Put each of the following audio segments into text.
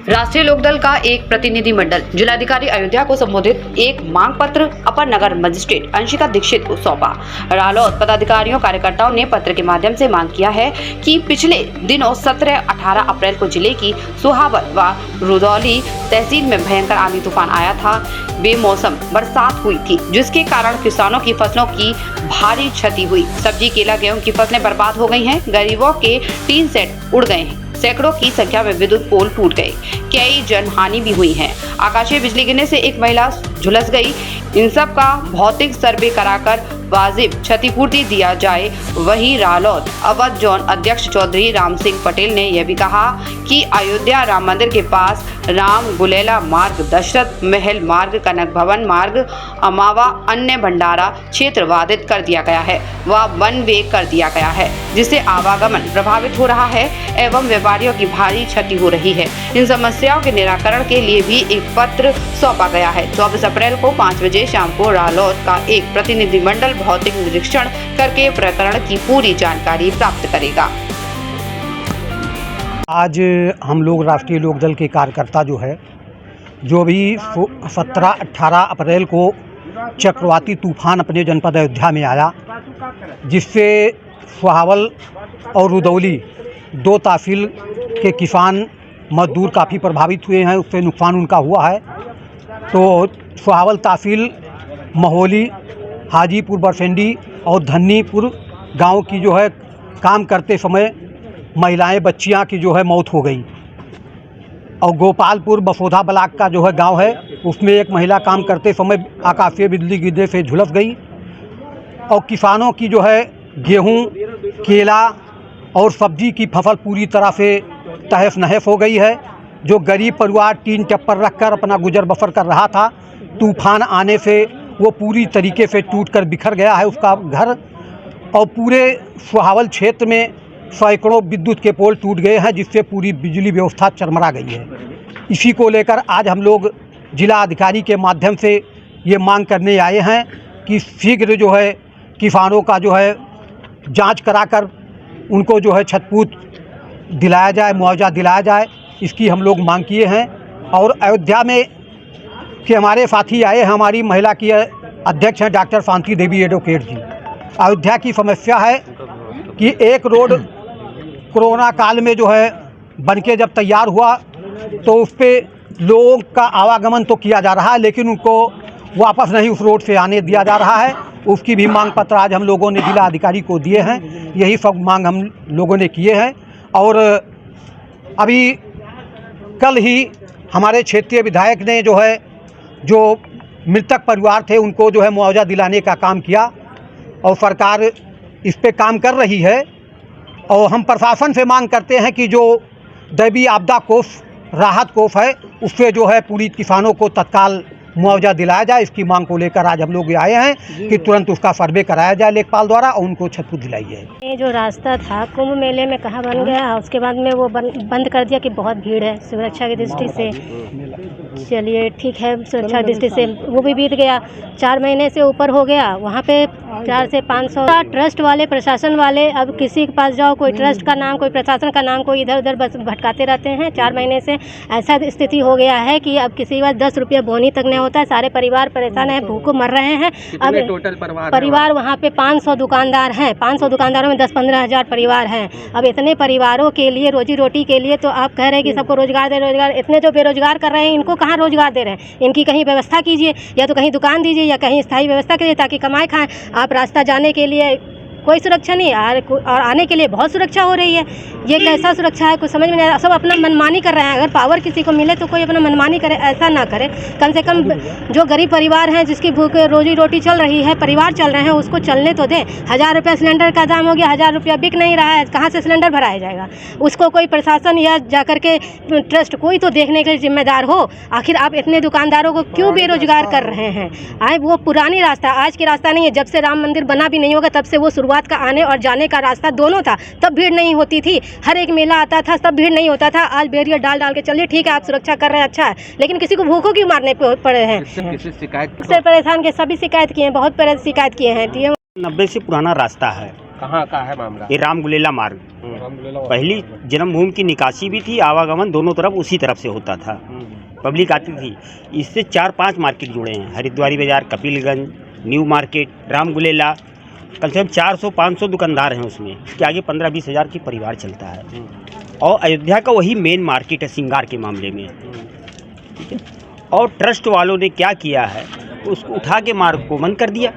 राष्ट्रीय लोकदल का एक प्रतिनिधि मंडल जिलाधिकारी अयोध्या को संबोधित एक मांग पत्र अपर नगर मजिस्ट्रेट अंशिका दीक्षित को सौंपा। रालोद पदाधिकारियों कार्यकर्ताओं ने पत्र के माध्यम से मांग किया है कि पिछले दिनों 17-18 अप्रैल को जिले की सुहावल व रुदौली तहसील में भयंकर आंधी तूफान आया था। बेमौसम बरसात हुई थी, जिसके कारण किसानों की फसलों की भारी क्षति हुई। सब्जी, केला, गेहूं की फसलें बर्बाद हो गई हैं। गरीबों के टीन सेट उड़ गए हैं। सैकड़ों की संख्या में विद्युत पोल टूट गए। कई जनहानि भी हुई है। आकाशीय बिजली गिरने से एक महिला झुलस गई। इन सब का भौतिक सर्वे कराकर वाजिब क्षतिपूर्ति दिया जाए। वहीं रालोद अवध जोन अध्यक्ष चौधरी राम सिंह पटेल ने यह भी कहा कि अयोध्या राम मंदिर के पास राम गुलेला मार्ग, दशरथ महल मार्ग, कनक भवन मार्ग, अमावा अन्य भंडारा क्षेत्र बाधित कर दिया गया है व वन वे कर दिया गया है, जिससे आवागमन प्रभावित हो रहा है एवं व्यापारियों की भारी क्षति हो रही है। इन समस्याओं के निराकरण के लिए भी एक पत्र सौंपा गया है। 24 अप्रैल को 5 बजे शाम को रालोद का एक प्रतिनिधि मंडल भौतिक निरीक्षण करके प्रकरण की पूरी जानकारी प्राप्त करेगा। आज हम लोग राष्ट्रीय लोकदल के कार्यकर्ता जो भी 17-18 अप्रैल को चक्रवाती तूफान अपने जनपद अयोध्या में आया, जिससे सुहावल और रुदौली 2 तहसील के किसान मजदूर काफ़ी प्रभावित हुए हैं। उससे नुकसान उनका हुआ है। तो सुहावल तहसील महोली, हाजीपुर, बरसेंडी और धन्नीपुर गांव की काम करते समय महिलाएं, बच्चियां की मौत हो गई। और गोपालपुर बसोधा ब्लॉक का गांव है, उसमें एक महिला काम करते समय आकाशीय बिजली गिरने से झुलस गई। और किसानों की गेहूं, केला और सब्जी की फसल पूरी तरह से तहस नहस हो गई है। जो गरीब परिवार टीन टप्पर रखकर अपना गुजर बसर कर रहा था, तूफान आने से वो पूरी तरीके से टूटकर बिखर गया है उसका घर। और पूरे सुहावल क्षेत्र में सैकड़ों विद्युत के पोल टूट गए हैं, जिससे पूरी बिजली व्यवस्था चरमरा गई है। इसी को लेकर आज हम लोग जिला अधिकारी के माध्यम से ये मांग करने आए हैं कि शीघ्र किसानों का जांच कराकर उनको क्षतिपूर्त दिलाया जाए, मुआवजा दिलाया जाए। इसकी हम लोग मांग किए हैं। और अयोध्या में कि हमारे साथी आए हैं, हमारी महिला की अध्यक्ष हैं डॉक्टर शांति देवी एडवोकेट जी। अयोध्या की समस्या है कि एक रोड कोरोना काल में बन के जब तैयार हुआ तो उस पर लोगों का आवागमन तो किया जा रहा है, लेकिन उनको वापस नहीं उस रोड से आने दिया जा रहा है। उसकी भी मांग पत्र आज हम लोगों ने जिला अधिकारी को दिए हैं। यही सब मांग हम लोगों ने किए हैं। और अभी कल ही हमारे क्षेत्रीय विधायक ने जो मृतक परिवार थे उनको मुआवजा दिलाने का काम किया और सरकार इस पे काम कर रही है। और हम प्रशासन से मांग करते हैं कि जो दैवीय आपदा कोष, राहत कोष है, उससे पूरी किसानों को तत्काल मुआवजा दिलाया जाए। इसकी मांग को लेकर आज हम लोग आए हैं कि तुरंत उसका सर्वे कराया जाए लेखपाल द्वारा और उनको क्षतिपूर्ति दिलाई जाए। ये जो रास्ता था कुंभ मेले में कहाँ बन गया, उसके बाद में वो बंद कर दिया कि बहुत भीड़ है सुरक्षा की दृष्टि से। चलिए ठीक है, सुरक्षा की दृष्टि से वो भी बीत गया। 4 महीने से ऊपर हो गया। वहाँ पे 400 से 500 ट्रस्ट वाले, प्रशासन वाले, अब किसी के पास जाओ, कोई ट्रस्ट का नाम, कोई प्रशासन का नाम, कोई इधर उधर बस भटकाते रहते हैं। 4 महीने से ऐसा स्थिति हो गया है कि अब किसी के पास 10 रुपये बोनी तक नहीं होता है। सारे परिवार परेशान हैं, भूखों मर रहे हैं। अब टोटल परिवार वहाँ पे 500 दुकानदार हैं। 500 दुकानदारों में 10-15 हज़ार परिवार हैं। अब इतने परिवारों के लिए, रोजी रोटी के लिए तो आप कह रहे हैं कि सबको रोजगार दे, रोजगार। इतने जो बेरोजगार कर रहे हैं, इनको कहाँ रोजगार दे रहे हैं? इनकी कहीं व्यवस्था कीजिए, या तो कहीं दुकान दीजिए या कहीं स्थायी व्यवस्था कीजिए ताकि कमाए खाएं। आप रास्ता जाने के लिए कोई सुरक्षा नहीं और आने के लिए बहुत सुरक्षा हो रही है। ये कैसा सुरक्षा है, कुछ समझ में नहीं आता। सब अपना मनमानी कर रहे हैं। अगर पावर किसी को मिले तो कोई अपना मनमानी करे, ऐसा ना करे। कम से कम जो गरीब परिवार हैं, जिसकी भूख रोजी रोटी चल रही है, परिवार चल रहे हैं, उसको चलने तो दें। 1000 रुपये सिलेंडर का दाम हो गया, 1000 रुपया बिक नहीं रहा है, कहाँ से सिलेंडर भराया जाएगा? उसको कोई प्रशासन या जाकर के ट्रस्ट कोई तो देखने के लिए जिम्मेदार हो। आखिर आप इतने दुकानदारों को क्यों बेरोजगार कर रहे हैं? वो पुरानी रास्ता, आज के रास्ता नहीं है। जब से राम मंदिर बना भी नहीं होगा तब से वो शुरुआत का आने और जाने का रास्ता दोनों था, तब भीड़ नहीं होती थी। हर एक मेला आता था, तब भीड़ नहीं होता था। आज बैरियर डाल के चलिए, ठीक है आप सुरक्षा कर रहे हैं, अच्छा है, लेकिन किसी को भूखों क्यों मारने पड़े हैं? शिकायत परेशान के सभी शिकायत किए हैं, बहुत शिकायत किए हैं। 90 से पुराना रास्ता है। कहाँ का है मामला? ये राम गुलेला मार्ग पहली जन्मभूमि की निकासी भी थी, आवागमन दोनों तरफ उसी तरफ से होता था, पब्लिक आती थी। इससे 4-5 मार्केट जुड़े हैं, हरिद्वारी बाज़ार, कपिलगंज, न्यू मार्केट, राम गुलेला, कम से कम 400-500 दुकानदार हैं उसमें। इसके आगे 15-20 हज़ार की परिवार चलता है। और अयोध्या का वही मेन मार्केट है श्रृंगार के मामले में, ठीक है। और ट्रस्ट वालों ने क्या किया है, उसको उठा के मार्ग को बंद कर दिया।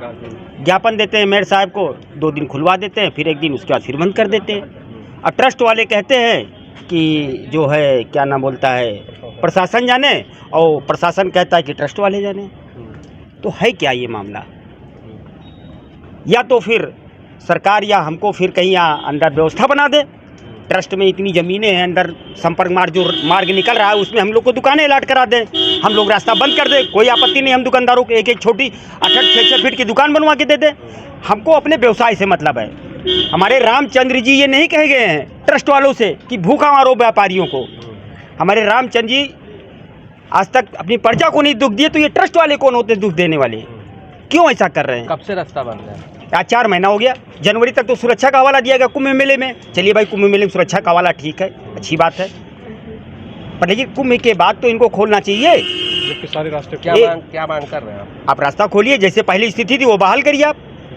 ज्ञापन देते हैं मेयर साहब को, 2 दिन खुलवा देते हैं, फिर 1 दिन उसके बाद फिर बंद कर देते हैं। अब ट्रस्ट वाले कहते हैं कि जो है क्या नाम बोलता है, प्रशासन जाने, और प्रशासन कहता है कि ट्रस्ट वाले जाने। तो है क्या ये मामला? या तो फिर सरकार या हमको फिर कहीं यहाँ अंदर व्यवस्था बना दे। ट्रस्ट में इतनी ज़मीनें हैं, अंदर संपर्क मार्ग जो मार्ग निकल रहा है उसमें हम लोग को दुकानें अलाट करा दें, हम लोग रास्ता बंद कर दें, कोई आपत्ति नहीं। हम दुकानदारों को एक छोटी 8-6 फीट की दुकान बनवा के दे दें। हमको अपने व्यवसाय से मतलब है। हमारे रामचंद्र जी ये नहीं कहे गए हैं ट्रस्ट वालों से कि भूखा मारो व्यापारियों को। हमारे रामचंद्र जी आज तक अपनी प्रजा को नहीं दुख दिए, तो ये ट्रस्ट वाले कौन होते दुख देने वाले? क्यों ऐसा कर रहे हैं? कब से रास्ता बंद है? आज 4 महीना हो गया। जनवरी तक तो सुरक्षा का हवाला दिया गया कुंभ मेले में। चलिए भाई, कुंभ मेले में सुरक्षा का हवाला ठीक है, अच्छी बात है, पर लेकिन कुंभ के बाद तो इनको खोलना चाहिए। सारे रास्ते क्या मांग कर रहे हैं आप रास्ता खोलिए, जैसे पहली स्थिति थी वो बहाल करिए आप।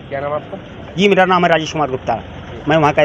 क्या नाम आपका? जी, मेरा नाम है राजेश कुमार गुप्ता, मैं वहाँ का